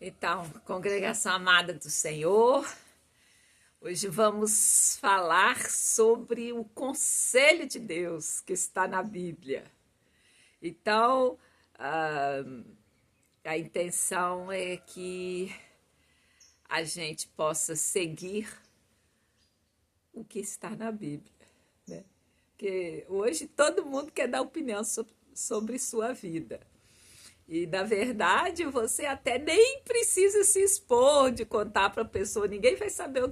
Então, congregação amada do Senhor, hoje vamos falar sobre o conselho de Deus que está na Bíblia. Então, a, a intenção é que a gente possa seguir o que está na Bíblia, né? Porque hoje todo mundo quer dar opinião sobre sua vida. E, na verdade, você até nem precisa se expor de contar para a pessoa. Ninguém vai saber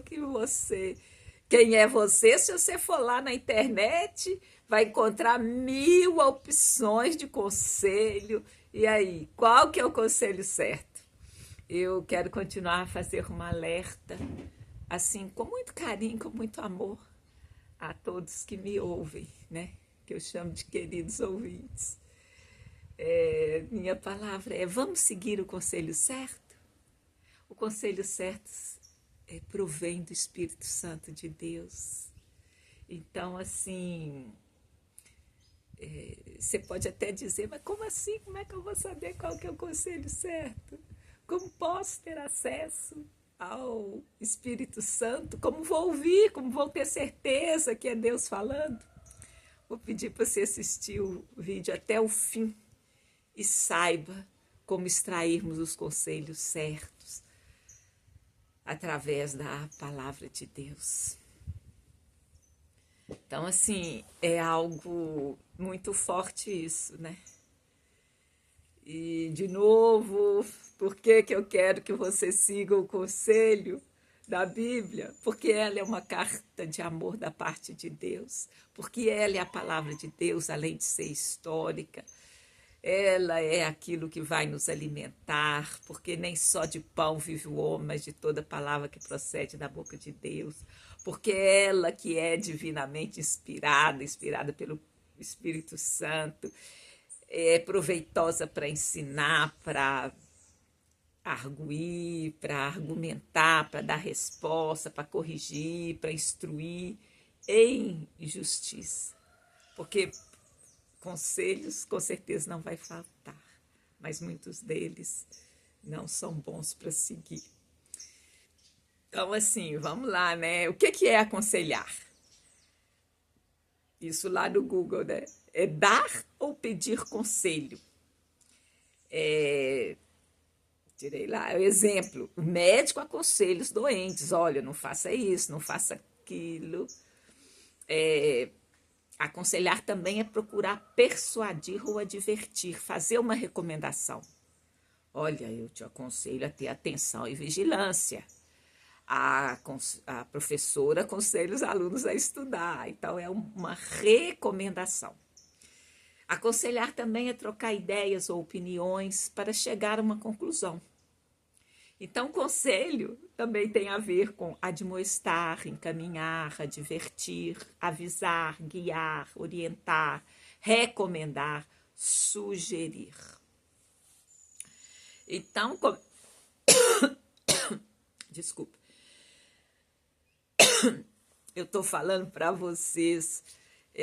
quem é você. Se você for lá na internet, vai encontrar 1000 opções de conselho. E aí, qual que é o conselho certo? Eu quero continuar a fazer uma alerta, assim, com muito carinho, com muito amor, a todos que me ouvem, né? Que eu chamo de queridos ouvintes. Minha palavra é: vamos seguir o conselho certo? O conselho certo provém do Espírito Santo de Deus. Então, assim, você pode até dizer, mas como assim? Como é que eu vou saber qual que é o conselho certo? Como posso ter acesso ao Espírito Santo? Como vou ouvir? Como vou ter certeza que é Deus falando? Vou pedir para você assistir o vídeo até o fim e saiba como extrairmos os conselhos certos através da palavra de Deus. Então, assim, é algo muito forte isso, né? E, de novo, por que eu quero que você siga o conselho da Bíblia? Porque ela é uma carta de amor da parte de Deus, porque ela é a palavra de Deus, além de ser histórica. Ela é aquilo que vai nos alimentar, porque nem só de pão vive o homem, mas de toda palavra que procede da boca de Deus. Porque ela que é divinamente inspirada pelo Espírito Santo, é proveitosa para ensinar, para arguir, para argumentar, para dar resposta, para corrigir, para instruir em justiça. Porque conselhos com certeza não vai faltar, mas muitos deles não são bons para seguir. Então, assim, vamos lá, né? O que é aconselhar? Isso lá no Google, né? É dar ou pedir conselho. Tirei lá o exemplo. O médico aconselha os doentes: olha, não faça isso, não faça aquilo. Aconselhar também é procurar persuadir ou advertir, fazer uma recomendação. Olha, eu te aconselho a ter atenção e vigilância. A professora aconselha os alunos a estudar, então é uma recomendação. Aconselhar também é trocar ideias ou opiniões para chegar a uma conclusão. Então, conselho também tem a ver com admoestar, encaminhar, advertir, avisar, guiar, orientar, recomendar, sugerir. Então, desculpa, eu estou falando para vocês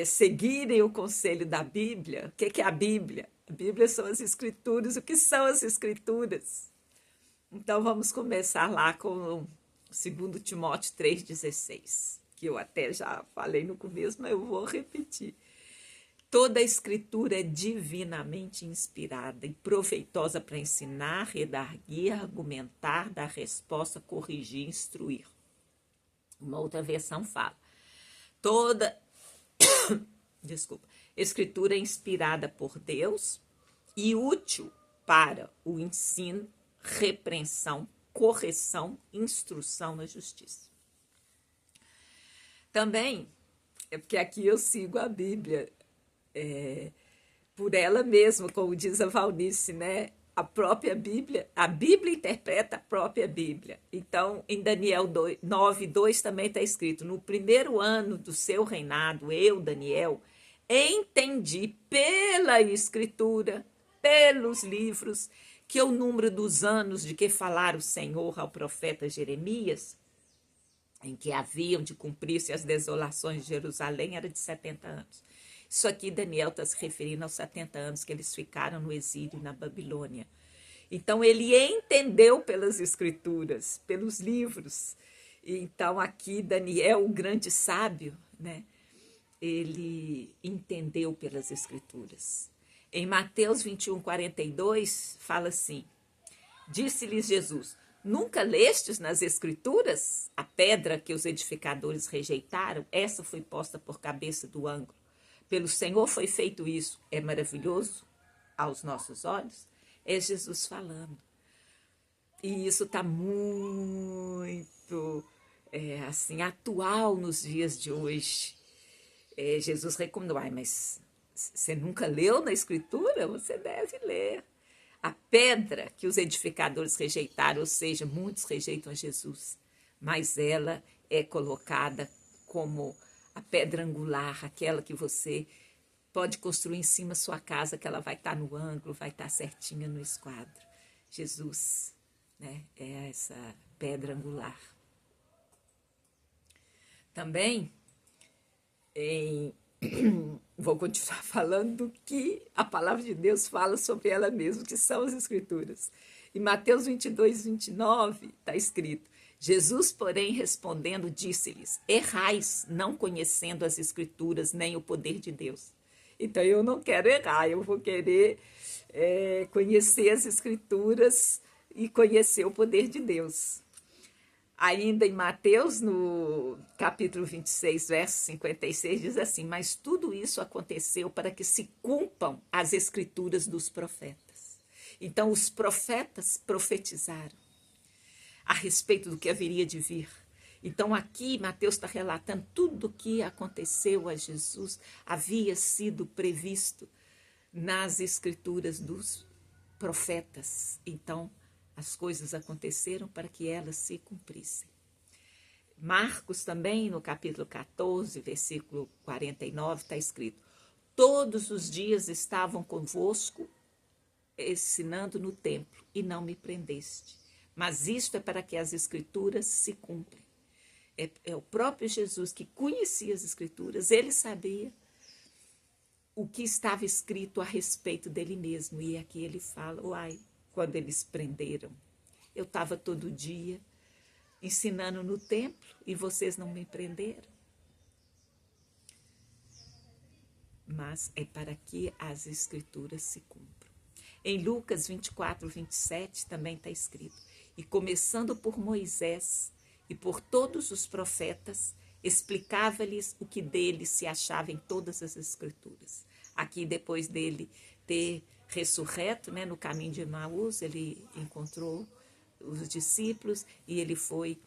seguirem o conselho da Bíblia. O que é a Bíblia? A Bíblia são as Escrituras. O que são as Escrituras? Então, vamos começar lá com 2 Timóteo 3,16, que eu até já falei no começo, mas eu vou repetir. Toda a Escritura é divinamente inspirada e proveitosa para ensinar, redarguir, argumentar, dar resposta, corrigir, instruir. Uma outra versão fala: toda Escritura é inspirada por Deus e útil para o ensino, repreensão, correção, instrução na justiça. Também é porque aqui eu sigo a Bíblia por ela mesma, como diz a Valnice, né? A própria Bíblia, a Bíblia interpreta a própria Bíblia. Então, em Daniel 9:2 também está escrito: no primeiro ano do seu reinado, eu, Daniel, entendi pela Escritura, pelos livros, que o número dos anos de que falara o Senhor ao profeta Jeremias, em que haviam de cumprir-se as desolações de Jerusalém, era de 70 anos. Isso aqui Daniel está se referindo aos 70 anos que eles ficaram no exílio na Babilônia. Então, ele entendeu pelas escrituras, pelos livros. Então, aqui, Daniel, o grande sábio, né? Ele entendeu pelas escrituras. Em Mateus 21, 42, fala assim: disse-lhes Jesus: nunca lestes nas escrituras? A pedra que os edificadores rejeitaram, essa foi posta por cabeça do ângulo. Pelo Senhor foi feito isso. É maravilhoso aos nossos olhos? É Jesus falando. E isso está muito assim, atual nos dias de hoje. Jesus recomendou, mas você nunca leu na Escritura? Você deve ler. A pedra que os edificadores rejeitaram, ou seja, muitos rejeitam a Jesus, mas ela é colocada como a pedra angular, aquela que você pode construir em cima da sua casa, que ela vai estar no ângulo, vai estar certinha no esquadro. Jesus, né, é essa pedra angular. Também, vou continuar falando do que a palavra de Deus fala sobre ela mesma, que são as Escrituras. Em Mateus 22, 29, está escrito: Jesus, porém, respondendo, disse-lhes: errais, não conhecendo as Escrituras nem o poder de Deus. Então, eu não quero errar, eu vou querer conhecer as Escrituras e conhecer o poder de Deus. Ainda em Mateus, no capítulo 26, verso 56, diz assim: mas tudo isso aconteceu para que se cumpram as escrituras dos profetas. Então, os profetas profetizaram a respeito do que haveria de vir. Então, aqui, Mateus está relatando tudo o que aconteceu a Jesus, havia sido previsto nas escrituras dos profetas. Então, as coisas aconteceram para que elas se cumprissem. Marcos também, no capítulo 14, versículo 49, está escrito: todos os dias estavam convosco, ensinando no templo, e não me prendeste. Mas isto é para que as escrituras se cumprem. É o próprio Jesus que conhecia as escrituras, ele sabia o que estava escrito a respeito dele mesmo. E aqui ele fala: quando eles prenderam, eu estava todo dia ensinando no templo e vocês não me prenderam. Mas é para que as escrituras se cumpram. Em Lucas 24, 27 também está escrito: e começando por Moisés e por todos os profetas, explicava-lhes o que dele se achava em todas as escrituras. Aqui, depois dele ter ressurreto, né, no caminho de Emaús, ele encontrou os discípulos e ele foi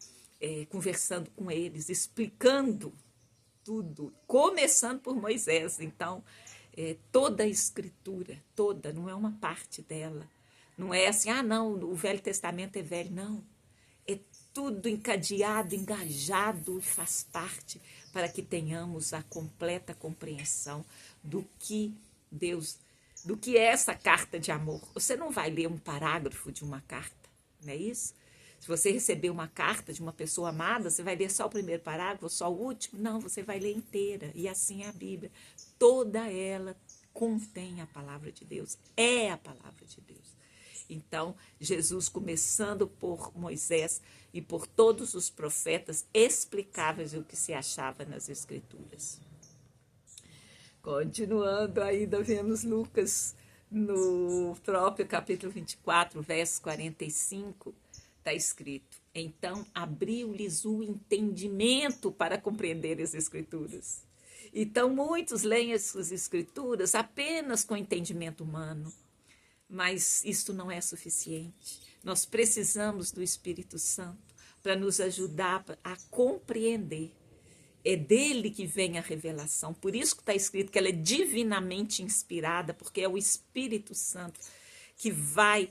conversando com eles, explicando tudo, começando por Moisés. Então, toda a escritura, toda, não é uma parte dela. Não é assim, não, o Velho Testamento é velho, não. É tudo encadeado, engajado e faz parte para que tenhamos a completa compreensão do que Deus, do que é essa carta de amor. Você não vai ler um parágrafo de uma carta, não é isso? Se você receber uma carta de uma pessoa amada, você vai ler só o primeiro parágrafo, só o último? Não, você vai ler inteira. E assim é a Bíblia. Toda ela contém a palavra de Deus, é a palavra de Deus. Então, Jesus, começando por Moisés e por todos os profetas, explicava-lhes o que se achava nas Escrituras. Continuando, ainda vemos Lucas, no próprio capítulo 24, verso 45, está escrito: então abriu-lhes o entendimento para compreender as Escrituras. Então, muitos leem as Escrituras apenas com entendimento humano. Mas isto não é suficiente. Nós precisamos do Espírito Santo para nos ajudar a compreender. É dele que vem a revelação. Por isso que está escrito que ela é divinamente inspirada, porque é o Espírito Santo que vai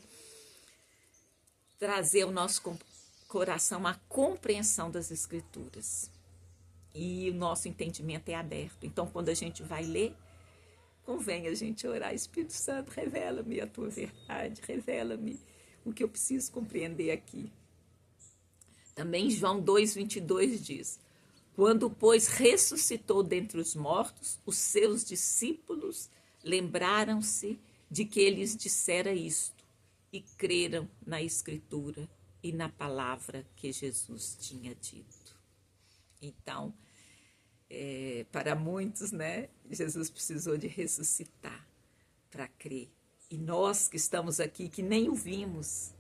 trazer ao nosso coração a compreensão das Escrituras. E o nosso entendimento é aberto. Então, quando a gente vai ler, convém a gente orar: Espírito Santo, revela-me a tua verdade, revela-me o que eu preciso compreender aqui. Também João 2,22 diz: quando, pois, ressuscitou dentre os mortos, os seus discípulos lembraram-se de que ele lhes dissera isto, e creram na Escritura e na palavra que Jesus tinha dito. Então, para muitos, né, Jesus precisou de ressuscitar para crer. E nós que estamos aqui, que nem o vimos,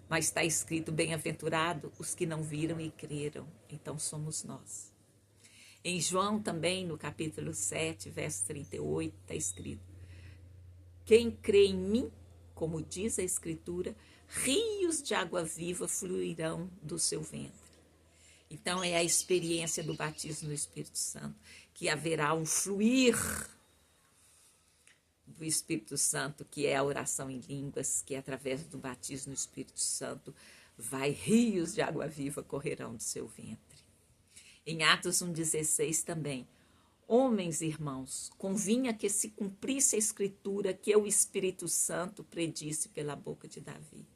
mas está escrito, bem-aventurado os que não viram e creram. Então somos nós. Em João também, no capítulo 7, verso 38, está escrito, quem crê em mim, como diz a Escritura, rios de água viva fluirão do seu ventre. Então é a experiência do batismo no Espírito Santo, que haverá um fluir do Espírito Santo, que é a oração em línguas, que através do batismo no Espírito Santo, rios de água viva correrão do seu ventre. Em Atos 1,16 também, homens e irmãos, convinha que se cumprisse a Escritura que o Espírito Santo predisse pela boca de Davi.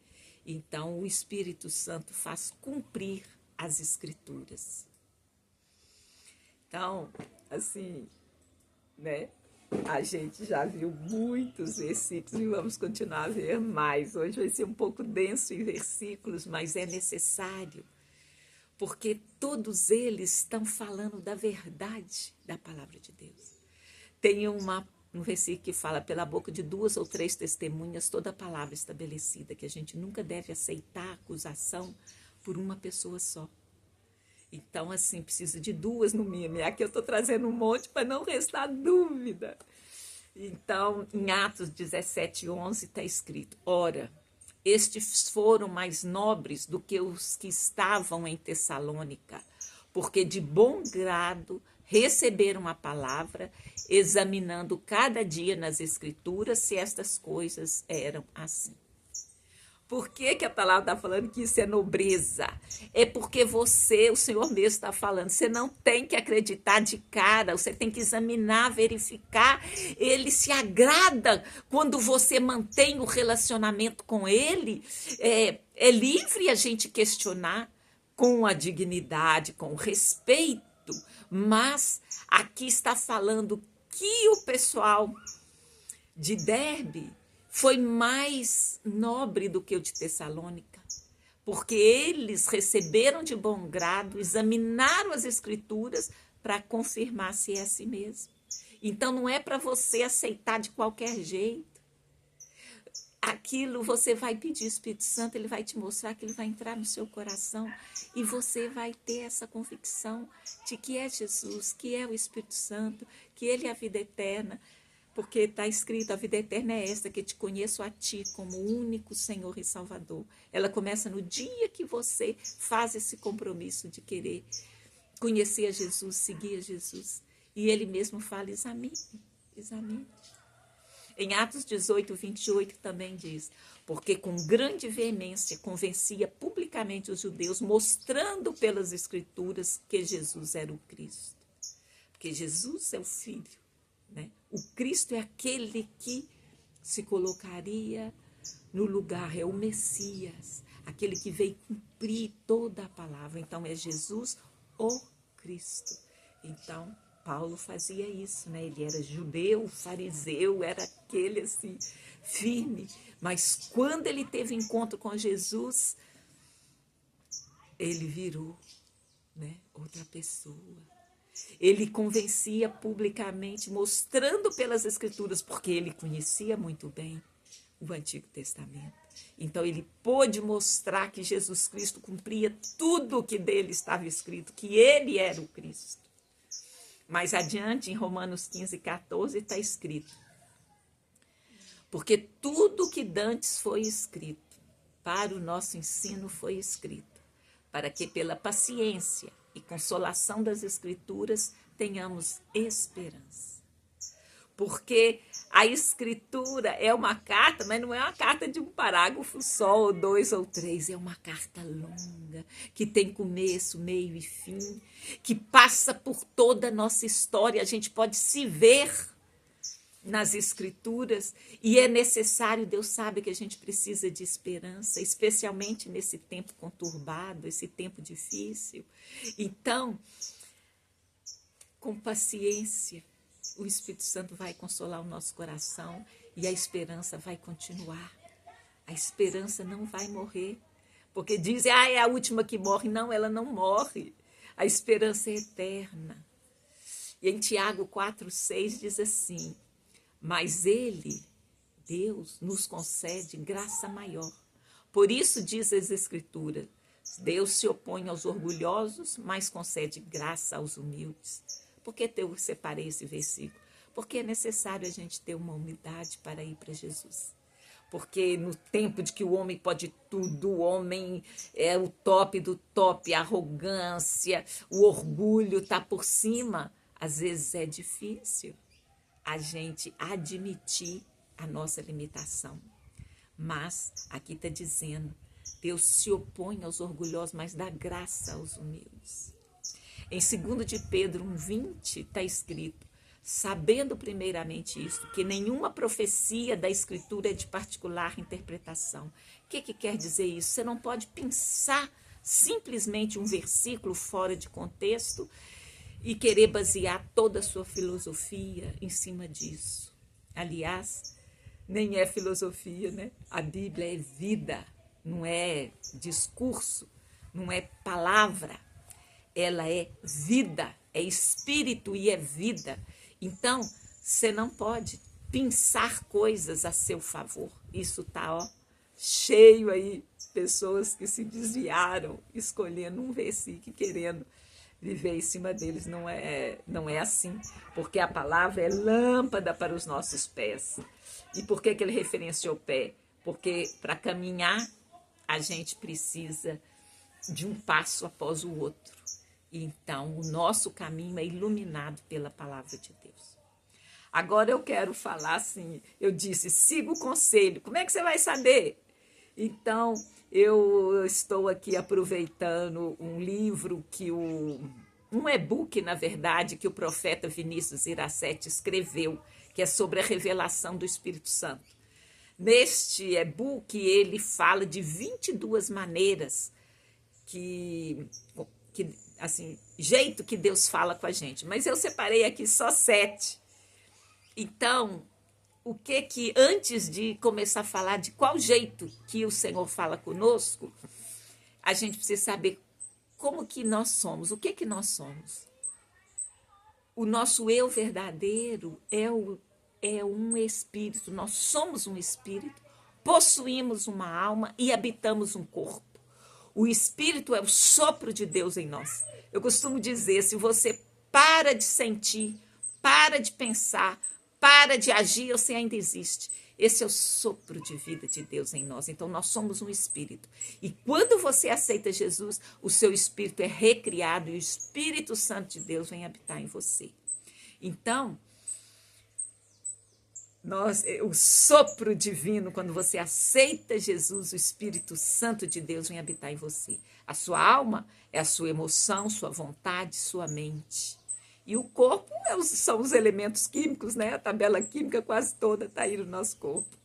Então, o Espírito Santo faz cumprir as Escrituras. Então, assim, né? A gente já viu muitos versículos e vamos continuar a ver mais. Hoje vai ser um pouco denso em versículos, mas é necessário, porque todos eles estão falando da verdade da palavra de Deus. Tem um versículo que fala, pela boca de 2 ou 3 testemunhas, toda a palavra estabelecida, que a gente nunca deve aceitar a acusação por uma pessoa só. Então, assim, precisa de 2 no mínimo. E aqui eu estou trazendo um monte para não restar dúvida. Então, em Atos 17:11 está escrito, ora, estes foram mais nobres do que os que estavam em Tessalônica, porque de bom grado receberam a palavra, examinando cada dia nas Escrituras se estas coisas eram assim. Por que a palavra está falando que isso é nobreza? É porque o Senhor mesmo está falando, você não tem que acreditar de cara, você tem que examinar, verificar. Ele se agrada quando você mantém o relacionamento com ele. É livre a gente questionar com a dignidade, com o respeito, mas aqui está falando que o pessoal de Derbe foi mais nobre do que o de Tessalônica, porque eles receberam de bom grado, examinaram as Escrituras para confirmar se é assim mesmo. Então não é para você aceitar de qualquer jeito. Aquilo você vai pedir, o Espírito Santo, ele vai te mostrar, que ele vai entrar no seu coração e você vai ter essa convicção de que é Jesus, que é o Espírito Santo, que ele é a vida eterna. Porque está escrito, a vida eterna é esta, que te conheço a ti como único Senhor e Salvador. Ela começa no dia que você faz esse compromisso de querer conhecer a Jesus, seguir a Jesus. E ele mesmo fala, examine, examine. Em Atos 18:28 também diz, porque com grande veemência convencia publicamente os judeus, mostrando pelas Escrituras que Jesus era o Cristo. Porque Jesus é o Filho. Né? O Cristo é aquele que se colocaria no lugar, é o Messias, aquele que veio cumprir toda a palavra. Então é Jesus, o Cristo. Então Paulo fazia isso, né? Ele era judeu, fariseu, era aquele assim, firme. Mas quando ele teve encontro com Jesus, ele virou, né, outra pessoa. Ele convencia publicamente, mostrando pelas Escrituras, porque ele conhecia muito bem o Antigo Testamento. Então ele pôde mostrar que Jesus Cristo cumpria tudo o que dele estava escrito, que ele era o Cristo. Mais adiante, em Romanos 15:14, está escrito, porque tudo que dantes foi escrito, para o nosso ensino foi escrito, para que pela paciência e consolação das Escrituras tenhamos esperança. Porque a Escritura é uma carta, mas não é uma carta de um parágrafo só, ou 2 ou 3, é uma carta longa, que tem começo, meio e fim, que passa por toda a nossa história, a gente pode se ver nas Escrituras, e é necessário, Deus sabe que a gente precisa de esperança, especialmente nesse tempo conturbado, esse tempo difícil. Então, com paciência, o Espírito Santo vai consolar o nosso coração e a esperança vai continuar. A esperança não vai morrer. Porque dizem, é a última que morre. Não, ela não morre. A esperança é eterna. E em Tiago 4,6 diz assim, mas ele, Deus, nos concede graça maior. Por isso diz as Escrituras, Deus se opõe aos orgulhosos, mas concede graça aos humildes. Por que eu separei esse versículo? Porque é necessário a gente ter uma humildade para ir para Jesus. Porque no tempo de que o homem pode tudo, o homem é o top do top, a arrogância, o orgulho está por cima, às vezes é difícil a gente admitir a nossa limitação. Mas aqui está dizendo, Deus se opõe aos orgulhosos, mas dá graça aos humildes. Em 2 de Pedro 1,20 está escrito, sabendo primeiramente isto, que nenhuma profecia da Escritura é de particular interpretação. O que quer dizer isso? Você não pode pensar simplesmente um versículo fora de contexto e querer basear toda a sua filosofia em cima disso. Aliás, nem é filosofia, né? A Bíblia é vida, não é discurso, não é palavra. Ela é vida, é espírito e é vida. Então, você não pode pensar coisas a seu favor. Isso está cheio aí, pessoas que se desviaram, escolhendo um versículo e querendo viver em cima deles. Não é assim, porque a palavra é lâmpada para os nossos pés. E por que ele referenciou o pé? Porque para caminhar, a gente precisa de um passo após o outro. Então, o nosso caminho é iluminado pela palavra de Deus. Agora eu quero falar assim, eu disse, siga o conselho. Como é que você vai saber? Então, eu estou aqui aproveitando um livro um e-book, na verdade, que o profeta Vinícius Iracete escreveu, que é sobre a revelação do Espírito Santo. Neste e-book, ele fala de 22 maneiras assim, jeito que Deus fala com a gente. Mas eu separei aqui só 7. Então, antes de começar a falar de qual jeito que o Senhor fala conosco, a gente precisa saber como que nós somos, o que nós somos. O nosso eu verdadeiro é um espírito, nós somos um espírito, possuímos uma alma e habitamos um corpo. O Espírito é o sopro de Deus em nós. Eu costumo dizer, se você para de sentir, para de pensar, para de agir, você ainda existe. Esse é o sopro de vida de Deus em nós. Então, nós somos um Espírito. E quando você aceita Jesus, o seu Espírito é recriado e o Espírito Santo de Deus vem habitar em você. Então, o sopro divino, quando você aceita Jesus, o Espírito Santo de Deus vem habitar em você. A sua alma é a sua emoção, sua vontade, sua mente. E o corpo são os elementos químicos, né? A tabela química quase toda está aí no nosso corpo.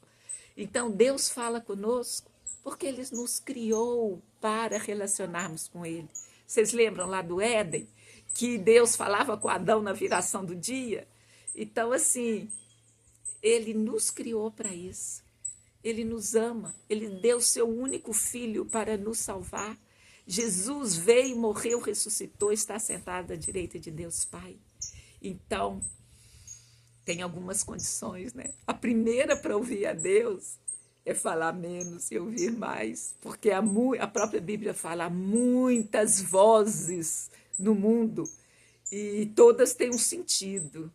Então, Deus fala conosco porque Ele nos criou para relacionarmos com Ele. Vocês lembram lá do Éden? Que Deus falava com Adão na viração do dia? Então, assim, Ele nos criou para isso. Ele nos ama. Ele deu seu único filho para nos salvar. Jesus veio, morreu, ressuscitou, está sentado à direita de Deus Pai. Então, tem algumas condições, né? A primeira para ouvir a Deus é falar menos e ouvir mais. Porque a própria Bíblia fala, há muitas vozes no mundo e todas têm um sentido.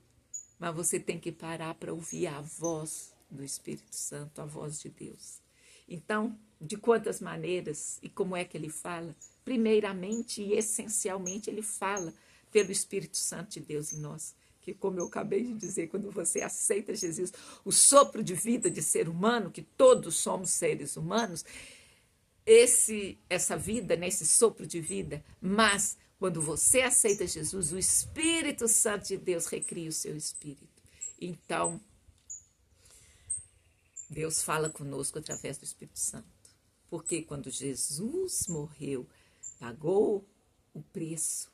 Mas você tem que parar para ouvir a voz do Espírito Santo, a voz de Deus. Então, de quantas maneiras e como é que ele fala? Primeiramente e essencialmente, ele fala pelo Espírito Santo de Deus em nós. Que, como eu acabei de dizer, quando você aceita Jesus, o sopro de vida de ser humano, que todos somos seres humanos, essa vida, né, esse sopro de vida, mas quando você aceita Jesus, o Espírito Santo de Deus recria o seu espírito. Então, Deus fala conosco através do Espírito Santo. Porque quando Jesus morreu, pagou o preço,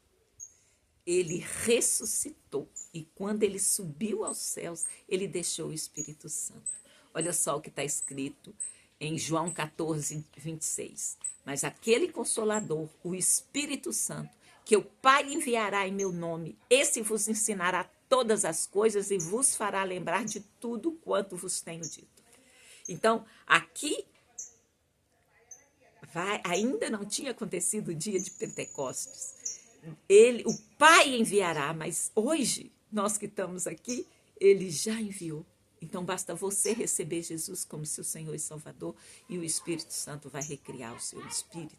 ele ressuscitou. E quando ele subiu aos céus, ele deixou o Espírito Santo. Olha só o que está escrito em João 14, 26. Mas aquele Consolador, o Espírito Santo, que o Pai enviará em meu nome, esse vos ensinará todas as coisas e vos fará lembrar de tudo quanto vos tenho dito. Então, aqui ainda não tinha acontecido o dia de Pentecostes. O Pai enviará, mas hoje, nós que estamos aqui, ele já enviou. Então, basta você receber Jesus como seu Senhor e Salvador e o Espírito Santo vai recriar o seu espírito.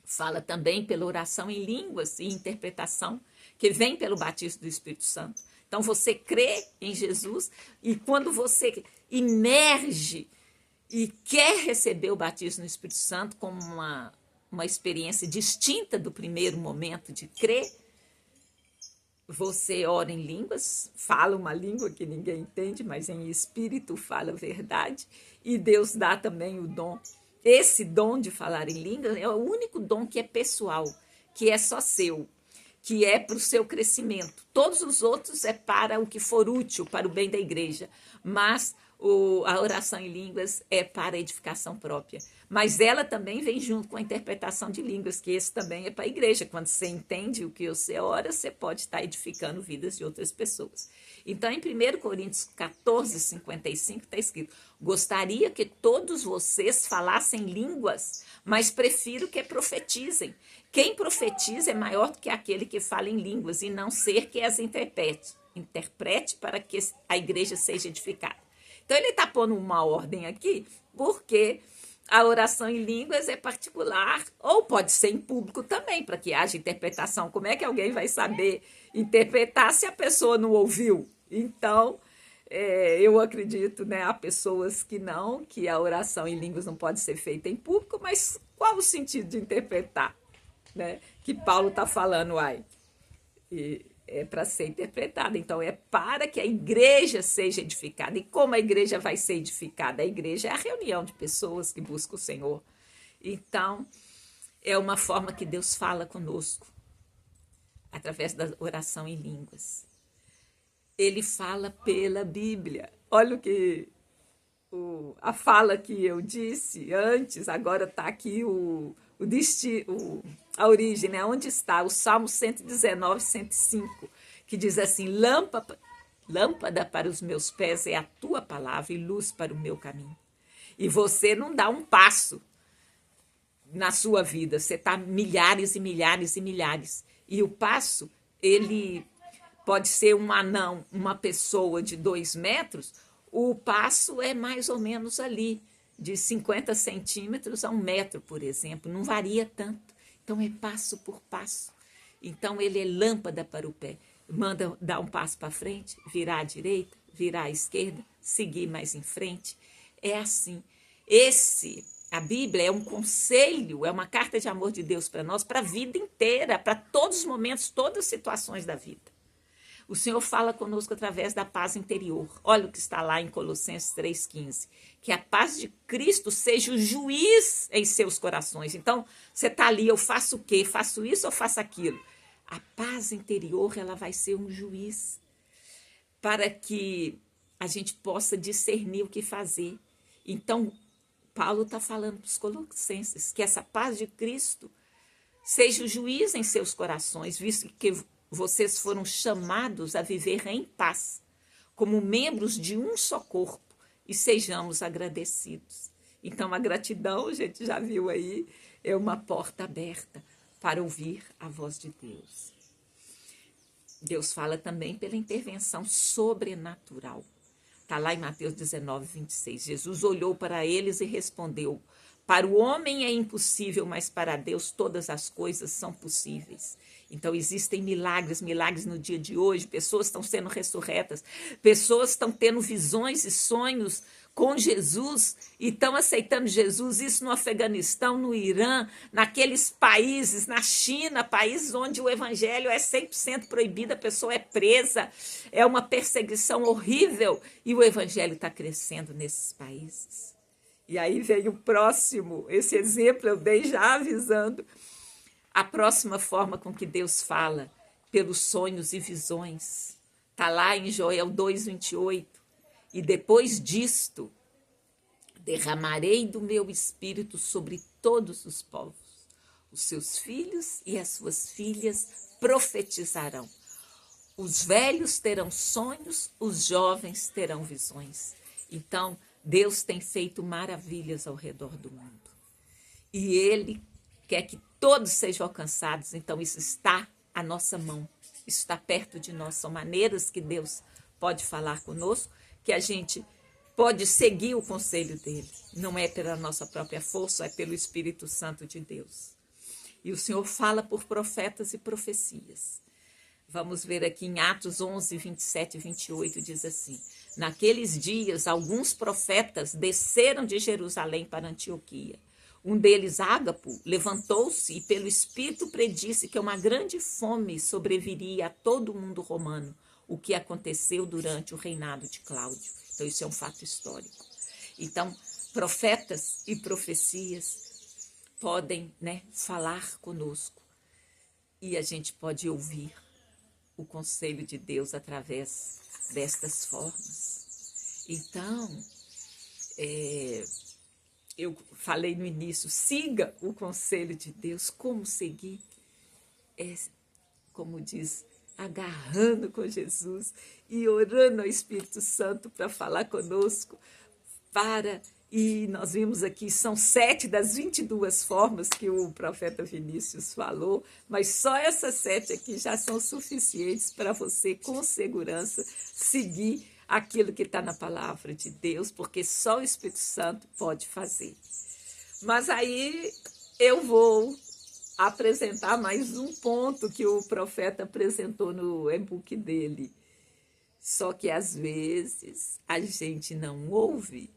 Fala também pela oração em línguas e interpretação, que vem pelo batismo do Espírito Santo. Então, você crê em Jesus e quando você imerge e quer receber o batismo no Espírito Santo como uma experiência distinta do primeiro momento de crer, você ora em línguas, fala uma língua que ninguém entende, mas em espírito fala a verdade, e Deus dá também o dom. Esse dom de falar em línguas é o único dom que é pessoal, que é só seu, que é para o seu crescimento. Todos os outros é para o que for útil, para o bem da igreja, mas a oração em línguas é para a edificação própria. Mas ela também vem junto com a interpretação de línguas, que esse também é para a igreja. Quando você entende o que você ora, você pode estar edificando vidas de outras pessoas. Então, em 1 Coríntios 14, 55, está escrito: gostaria que todos vocês falassem línguas, mas prefiro que profetizem. Quem profetiza é maior do que aquele que fala em línguas, e não ser que as interprete para que a igreja seja edificada. Então, ele está pondo uma ordem aqui, porque a oração em línguas é particular, ou pode ser em público também, para que haja interpretação. Como é que alguém vai saber interpretar se a pessoa não ouviu? Então, eu acredito, né, há pessoas que a oração em línguas não pode ser feita em público, mas qual o sentido de interpretar? Né? Que Paulo está falando, é para ser interpretada. Então, é para que a igreja seja edificada. E como a igreja vai ser edificada? A igreja é a reunião de pessoas que buscam o Senhor. Então, é uma forma que Deus fala conosco, através da oração em línguas. Ele fala pela Bíblia. Olha a fala que eu disse antes, agora está aqui a origem, né? Onde está? O Salmo 119, 105, que diz assim: lâmpada para os meus pés é a tua palavra e luz para o meu caminho. E você não dá um passo na sua vida, você está milhares e milhares e milhares. E o passo, ele pode ser um anão, uma pessoa de 2 metros, o passo é mais ou menos ali, de 50 centímetros a 1 metro, por exemplo, não varia tanto. Então, é passo por passo. Então, ele é lâmpada para o pé. Manda dar um passo para frente, virar à direita, virar à esquerda, seguir mais em frente. É assim. A Bíblia é um conselho, é uma carta de amor de Deus para nós, para a vida inteira, para todos os momentos, todas as situações da vida. O Senhor fala conosco através da paz interior. Olha o que está lá em Colossenses 3,15. Que a paz de Cristo seja o juiz em seus corações. Então, você está ali, eu faço o quê? Faço isso ou faço aquilo? A paz interior, ela vai ser um juiz para que a gente possa discernir o que fazer. Então, Paulo está falando para os Colossenses que essa paz de Cristo seja o juiz em seus corações, visto que vocês foram chamados a viver em paz, como membros de um só corpo, e sejamos agradecidos. Então, a gratidão, a gente já viu aí, é uma porta aberta para ouvir a voz de Deus. Deus fala também pela intervenção sobrenatural. Está lá em Mateus 19, 26. Jesus olhou para eles e respondeu: para o homem é impossível, mas para Deus todas as coisas são possíveis. Então, existem milagres no dia de hoje, pessoas estão sendo ressurretas, pessoas estão tendo visões e sonhos com Jesus e estão aceitando Jesus, isso no Afeganistão, no Irã, naqueles países, na China, países onde o evangelho é 100% proibido, a pessoa é presa, é uma perseguição horrível e o evangelho está crescendo nesses países. E aí vem o próximo, esse exemplo eu dei já avisando, a próxima forma com que Deus fala, pelos sonhos e visões. Está lá em Joel 2,28. E depois disto, derramarei do meu espírito sobre todos os povos. Os seus filhos e as suas filhas profetizarão. Os velhos terão sonhos, os jovens terão visões. Então, Deus tem feito maravilhas ao redor do mundo. E Ele quer que todos sejam alcançados. Então, isso está à nossa mão. Isso está perto de nós. São maneiras que Deus pode falar conosco, que a gente pode seguir o conselho dele. Não é pela nossa própria força, é pelo Espírito Santo de Deus. E o Senhor fala por profetas e profecias. Vamos ver aqui em Atos 11, 27 e 28, diz assim: naqueles dias, alguns profetas desceram de Jerusalém para Antioquia. Um deles, Ágapo, levantou-se e pelo Espírito predisse que uma grande fome sobreviria a todo o mundo romano, o que aconteceu durante o reinado de Cláudio. Então, isso é um fato histórico. Então, profetas e profecias podem, falar conosco e a gente pode ouvir o conselho de Deus através destas formas. Então, eu falei no início, siga o conselho de Deus. Como seguir? Como diz, agarrando com Jesus e orando ao Espírito Santo para falar conosco, e nós vimos aqui, são 7 das 22 formas que o profeta Vinícius falou, mas só essas 7 aqui já são suficientes para você, com segurança, seguir aquilo que está na palavra de Deus, porque só o Espírito Santo pode fazer. Mas aí eu vou apresentar mais um ponto que o profeta apresentou no e-book dele. Só que às vezes a gente não ouve,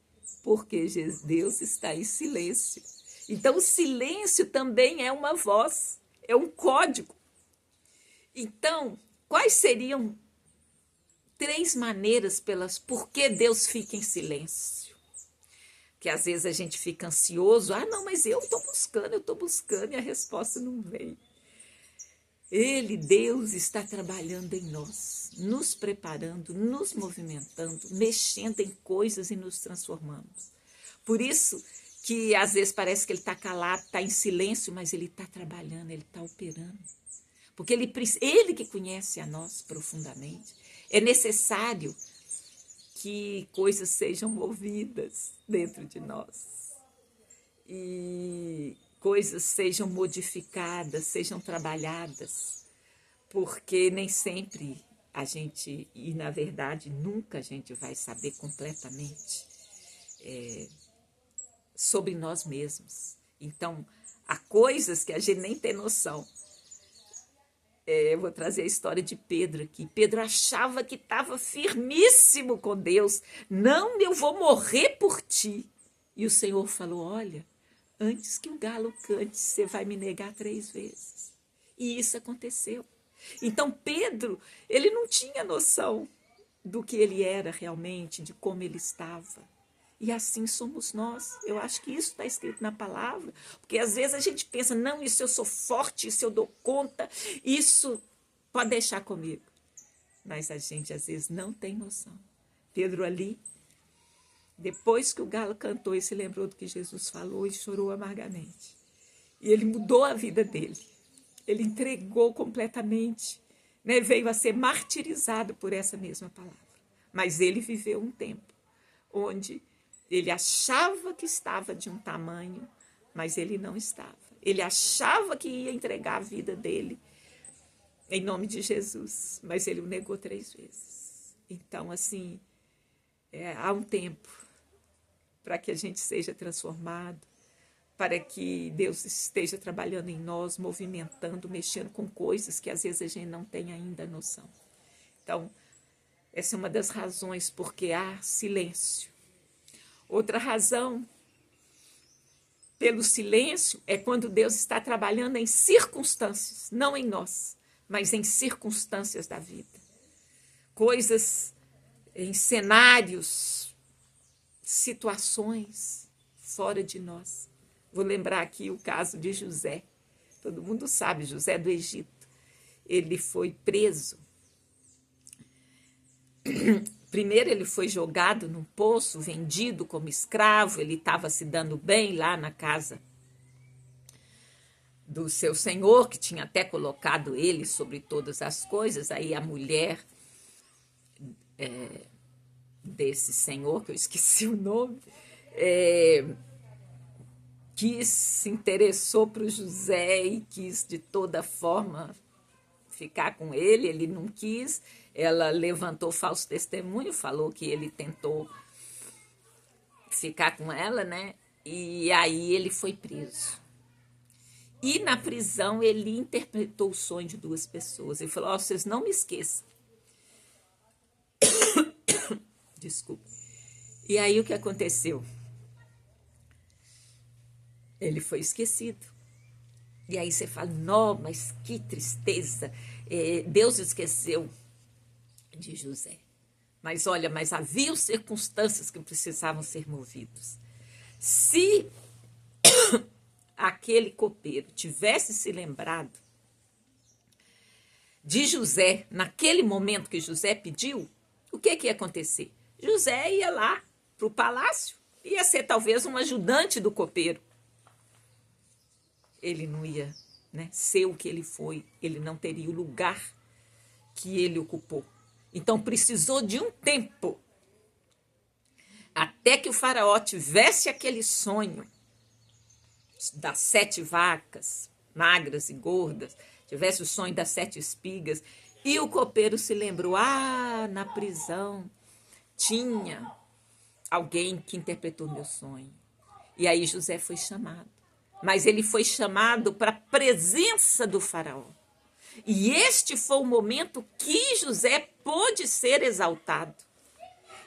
porque Deus está em silêncio. Então, o silêncio também é uma voz, é um código. Então, quais seriam 3 maneiras por que Deus fica em silêncio? Que às vezes a gente fica ansioso, não, mas eu estou buscando e a resposta não vem. Deus, está trabalhando em nós, nos preparando, nos movimentando, mexendo em coisas e nos transformando. Por isso que às vezes parece que ele está calado, está em silêncio, mas ele está trabalhando, ele está operando. Porque ele que conhece a nós profundamente. É necessário que coisas sejam movidas dentro de nós. E coisas sejam modificadas, sejam trabalhadas, porque nem sempre a gente, e na verdade nunca a gente vai saber completamente sobre nós mesmos. Então, há coisas que a gente nem tem noção. Eu vou trazer a história de Pedro aqui. Pedro achava que estava firmíssimo com Deus. Não, eu vou morrer por ti. E o Senhor falou, olha, antes que o galo cante, você vai me negar 3 vezes. E isso aconteceu. Então, Pedro, ele não tinha noção do que ele era realmente, de como ele estava. E assim somos nós. Eu acho que isso está escrito na palavra. Porque às vezes a gente pensa, não, isso eu sou forte, isso eu dou conta, isso pode deixar comigo. Mas a gente às vezes não tem noção. Pedro ali, depois que o galo cantou, ele se lembrou do que Jesus falou e chorou amargamente. E ele mudou a vida dele. Ele entregou completamente, veio a ser martirizado por essa mesma palavra. Mas ele viveu um tempo onde ele achava que estava de um tamanho, mas ele não estava. Ele achava que ia entregar a vida dele em nome de Jesus, mas ele o negou 3 vezes. Então, assim, há um tempo para que a gente seja transformado, para que Deus esteja trabalhando em nós, movimentando, mexendo com coisas que às vezes a gente não tem ainda noção. Então, essa é uma das razões porque há silêncio. Outra razão pelo silêncio é quando Deus está trabalhando em circunstâncias, não em nós, mas em circunstâncias da vida. Coisas, em cenários, situações fora de nós. Vou lembrar aqui o caso de José. Todo mundo sabe, José do Egito. Ele foi preso Primeiro ele foi jogado num poço, vendido como escravo, ele estava se dando bem lá na casa do seu senhor, que tinha até colocado ele sobre todas as coisas. Aí a mulher desse senhor, que eu esqueci o nome, se interessou para o José e quis de toda forma ficar com ele. Ele não quis, ela levantou falso testemunho, falou que ele tentou ficar com ela, né? E aí ele foi preso. E na prisão ele interpretou o sonho de duas pessoas. Ele falou: vocês não me esqueçam. Desculpa. E aí o que aconteceu? Ele foi esquecido. E aí você fala: não, mas que tristeza. Deus esqueceu de José. Mas olha, mas havia circunstâncias que precisavam ser movidas. Se aquele copeiro tivesse se lembrado de José, naquele momento que José pediu, o que ia acontecer? José ia lá para o palácio, ia ser talvez um ajudante do copeiro. Ele não ia, né, ser o que ele foi, ele não teria o lugar que ele ocupou. Então precisou de um tempo até que o faraó tivesse aquele sonho das 7 vacas, magras e gordas, tivesse o sonho das 7 espigas, e o copeiro se lembrou: na prisão tinha alguém que interpretou meu sonho. E aí José foi chamado. Mas ele foi chamado para a presença do faraó. E este foi o momento que José pôde ser exaltado.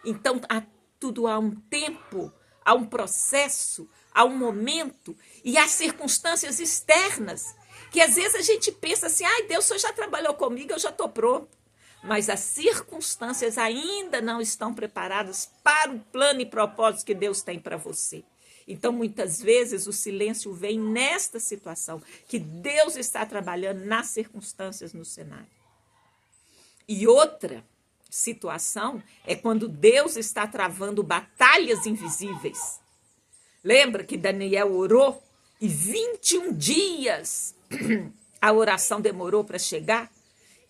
Então, há um tempo, há um processo, há um momento e há circunstâncias externas que às vezes a gente pensa assim: Deus só já trabalhou comigo, eu já estou pronto. Mas as circunstâncias ainda não estão preparadas para o plano e propósito que Deus tem para você. Então, muitas vezes, o silêncio vem nesta situação, que Deus está trabalhando nas circunstâncias no cenário. E outra situação é quando Deus está travando batalhas invisíveis. Lembra que Daniel orou e 21 dias a oração demorou para chegar?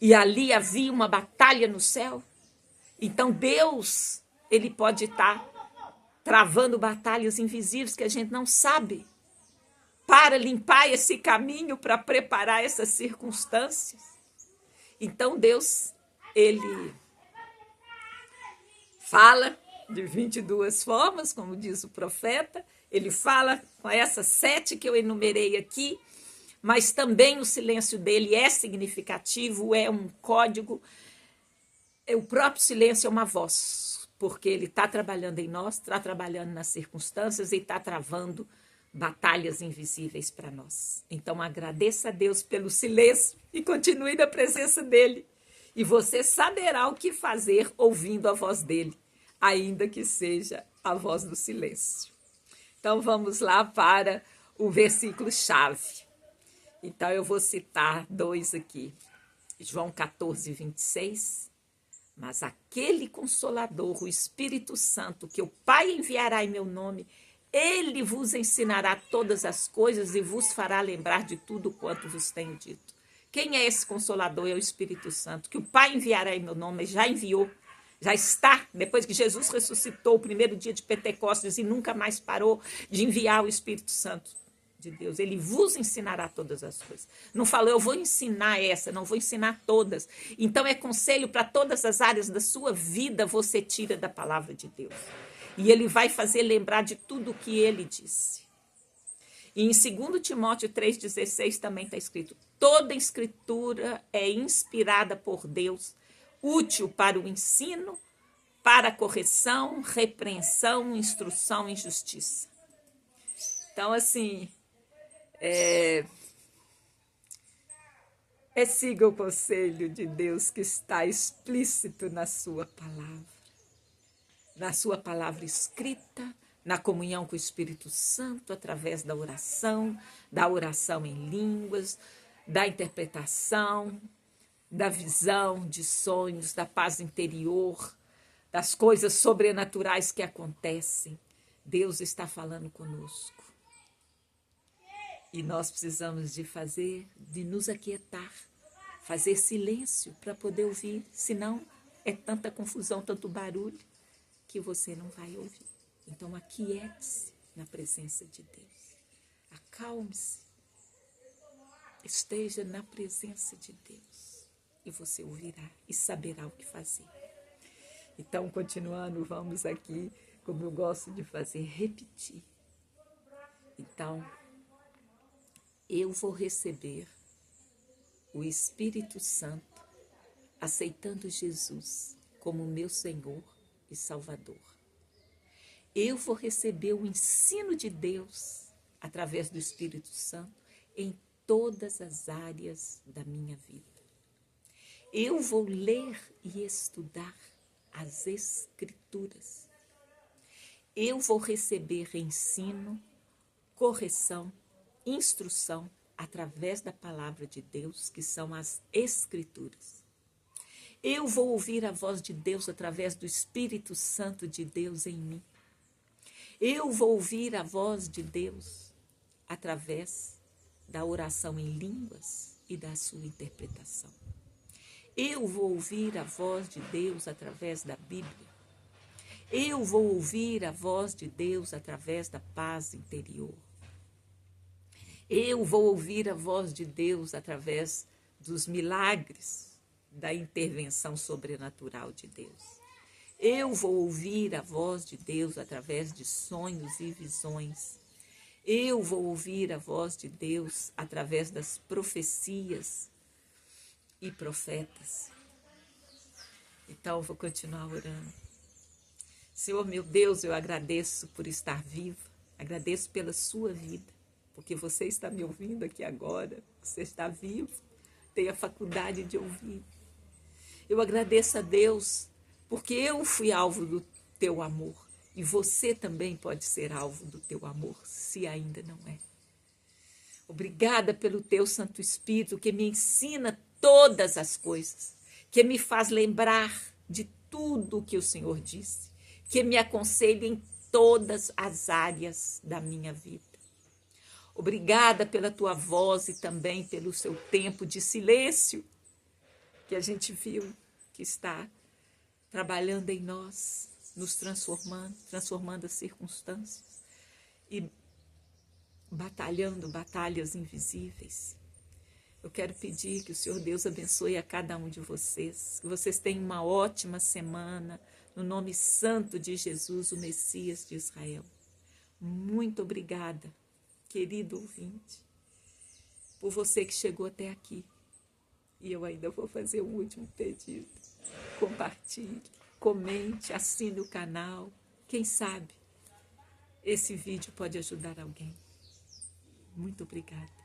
E ali havia uma batalha no céu. Então Deus, ele pode estar travando batalhas invisíveis que a gente não sabe, para limpar esse caminho, para preparar essas circunstâncias. Então Deus, ele fala de 22 formas, como diz o profeta. Ele fala com essas 7 que eu enumerei aqui, mas também o silêncio dele é significativo, é um código. O próprio silêncio é uma voz, porque ele está trabalhando em nós, está trabalhando nas circunstâncias e está travando batalhas invisíveis para nós. Então agradeça a Deus pelo silêncio e continue na presença dele. E você saberá o que fazer ouvindo a voz dele, ainda que seja a voz do silêncio. Então vamos lá para o versículo-chave. Então eu vou citar 2 aqui. João 14, 26. Mas aquele Consolador, o Espírito Santo, que o Pai enviará em meu nome, ele vos ensinará todas as coisas e vos fará lembrar de tudo quanto vos tenho dito. Quem é esse Consolador? É o Espírito Santo, que o Pai enviará em meu nome, já enviou, já está, depois que Jesus ressuscitou o primeiro dia de Pentecostes e nunca mais parou de enviar o Espírito Santo de Deus. Ele vos ensinará todas as coisas. Não falou: eu vou ensinar essa, não vou ensinar todas. Então é conselho para todas as áreas da sua vida, você tira da palavra de Deus. E ele vai fazer lembrar de tudo o que ele disse. E em 2 Timóteo 3,16 também está escrito: toda escritura é inspirada por Deus, útil para o ensino, para a correção, repreensão, instrução em justiça. Então, assim, siga o conselho de Deus que está explícito na sua palavra escrita, na comunhão com o Espírito Santo, através da oração em línguas, da interpretação, da visão de sonhos, da paz interior, das coisas sobrenaturais que acontecem. Deus está falando conosco. E nós precisamos de nos aquietar, fazer silêncio para poder ouvir, senão é tanta confusão, tanto barulho, que você não vai ouvir. Então aquiete-se na presença de Deus. Acalme-se. Esteja na presença de Deus e você ouvirá e saberá o que fazer. Então, continuando, vamos aqui, como eu gosto de fazer, repetir. Então, eu vou receber o Espírito Santo, aceitando Jesus como meu Senhor e Salvador. Eu vou receber o ensino de Deus através do Espírito Santo em todas as áreas da minha vida. Eu vou ler e estudar as Escrituras. Eu vou receber ensino, correção, instrução através da palavra de Deus, que são as Escrituras. Eu vou ouvir a voz de Deus através do Espírito Santo de Deus em mim. Eu vou ouvir a voz de Deus através da oração em línguas e da sua interpretação. Eu vou ouvir a voz de Deus através da Bíblia. Eu vou ouvir a voz de Deus através da paz interior. Eu vou ouvir a voz de Deus através dos milagres, da intervenção sobrenatural de Deus. Eu vou ouvir a voz de Deus através de sonhos e visões. Eu vou ouvir a voz de Deus através das profecias e profetas. Então, eu vou continuar orando. Senhor, meu Deus, eu agradeço por estar viva, agradeço pela sua vida, porque você está me ouvindo aqui agora, você está vivo, tem a faculdade de ouvir. Eu agradeço a Deus, porque eu fui alvo do teu amor, e você também pode ser alvo do teu amor, se ainda não é. Obrigada pelo teu Santo Espírito, que me ensina todas as coisas, que me faz lembrar de tudo o que o Senhor disse, que me aconselha em todas as áreas da minha vida. Obrigada pela tua voz e também pelo seu tempo de silêncio, que a gente viu que está trabalhando em nós, nos transformando as circunstâncias e batalhando batalhas invisíveis. Eu quero pedir que o Senhor Deus abençoe a cada um de vocês, que vocês tenham uma ótima semana, no nome santo de Jesus, o Messias de Israel. Muito obrigada, querido ouvinte, por você que chegou até aqui. E eu ainda vou fazer um último pedido. Compartilhe, comente, assine o canal. Quem sabe esse vídeo pode ajudar alguém. Muito obrigada.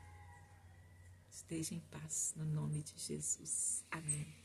Esteja em paz, no nome de Jesus. Amém.